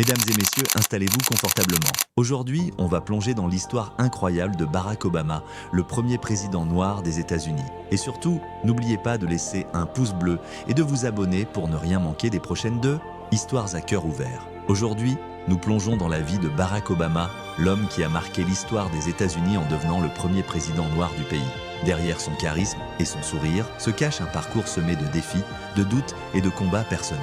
Mesdames et messieurs, installez-vous confortablement. Aujourd'hui, on va plonger dans l'histoire incroyable de Barack Obama, le premier président noir des États-Unis. Et surtout, n'oubliez pas de laisser un pouce bleu et de vous abonner pour ne rien manquer des prochaines deux histoires à cœur ouvert. Aujourd'hui, nous plongeons dans la vie de Barack Obama, l'homme qui a marqué l'histoire des États-Unis en devenant le premier président noir du pays. Derrière son charisme et son sourire se cache un parcours semé de défis, de doutes et de combats personnels.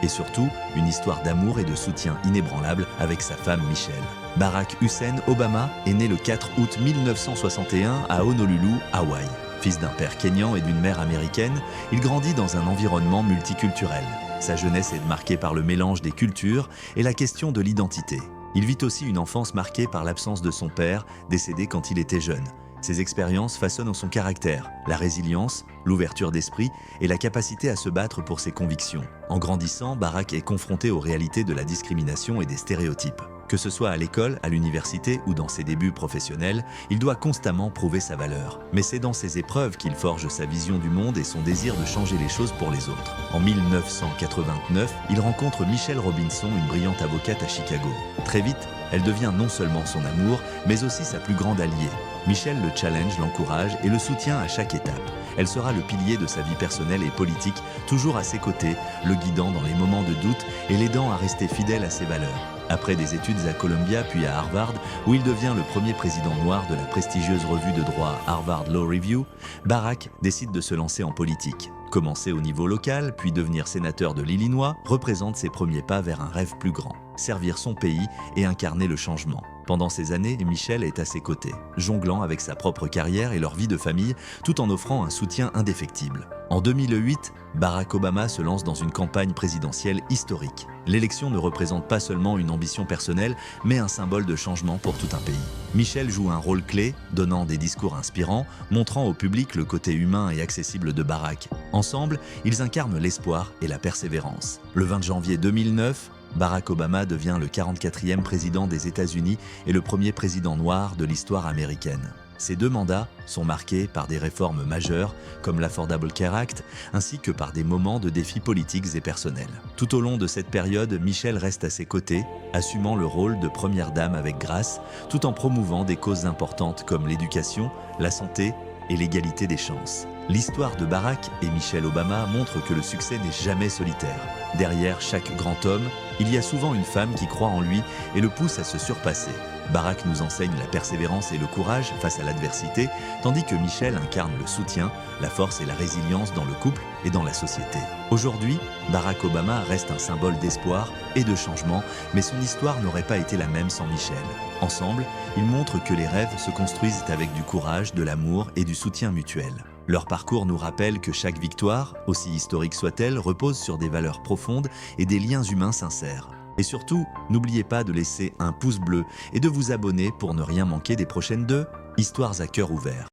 Et surtout, une histoire d'amour et de soutien inébranlable avec sa femme Michelle. Barack Hussein Obama est né le 4 août 1961 à Honolulu, Hawaï. Fils d'un père kényan et d'une mère américaine, il grandit dans un environnement multiculturel. Sa jeunesse est marquée par le mélange des cultures et la question de l'identité. Il vit aussi une enfance marquée par l'absence de son père, décédé quand il était jeune. Ces expériences façonnent son caractère, la résilience, l'ouverture d'esprit et la capacité à se battre pour ses convictions. En grandissant, Barack est confronté aux réalités de la discrimination et des stéréotypes. Que ce soit à l'école, à l'université ou dans ses débuts professionnels, il doit constamment prouver sa valeur. Mais c'est dans ces épreuves qu'il forge sa vision du monde et son désir de changer les choses pour les autres. En 1989, il rencontre Michelle Robinson, une brillante avocate à Chicago. Très vite, elle devient non seulement son amour, mais aussi sa plus grande alliée. Michelle le challenge, l'encourage et le soutient à chaque étape. Elle sera le pilier de sa vie personnelle et politique, toujours à ses côtés, le guidant dans les moments de doute et l'aidant à rester fidèle à ses valeurs. Après des études à Columbia puis à Harvard, où il devient le premier président noir de la prestigieuse revue de droit Harvard Law Review, Barack décide de se lancer en politique. Commencer au niveau local, puis devenir sénateur de l'Illinois, représente ses premiers pas vers un rêve plus grand, servir son pays et incarner le changement. Pendant ces années, Michelle est à ses côtés, jonglant avec sa propre carrière et leur vie de famille, tout en offrant un soutien indéfectible. En 2008, Barack Obama se lance dans une campagne présidentielle historique. L'élection ne représente pas seulement une ambition personnelle, mais un symbole de changement pour tout un pays. Michelle joue un rôle clé, donnant des discours inspirants, montrant au public le côté humain et accessible de Barack. Ensemble, ils incarnent l'espoir et la persévérance. Le 20 janvier 2009, Barack Obama devient le 44e président des États-Unis et le premier président noir de l'histoire américaine. Ces deux mandats sont marqués par des réformes majeures comme l'Affordable Care Act ainsi que par des moments de défis politiques et personnels. Tout au long de cette période, Michelle reste à ses côtés, assumant le rôle de première dame avec grâce, tout en promouvant des causes importantes comme l'éducation, la santé et l'égalité des chances. L'histoire de Barack et Michelle Obama montre que le succès n'est jamais solitaire. Derrière chaque grand homme, il y a souvent une femme qui croit en lui et le pousse à se surpasser. Barack nous enseigne la persévérance et le courage face à l'adversité, tandis que Michelle incarne le soutien, la force et la résilience dans le couple et dans la société. Aujourd'hui, Barack Obama reste un symbole d'espoir et de changement, mais son histoire n'aurait pas été la même sans Michelle. Ensemble, ils montrent que les rêves se construisent avec du courage, de l'amour et du soutien mutuel. Leur parcours nous rappelle que chaque victoire, aussi historique soit-elle, repose sur des valeurs profondes et des liens humains sincères. Et surtout, n'oubliez pas de laisser un pouce bleu et de vous abonner pour ne rien manquer des prochaines deux histoires à cœur ouvert.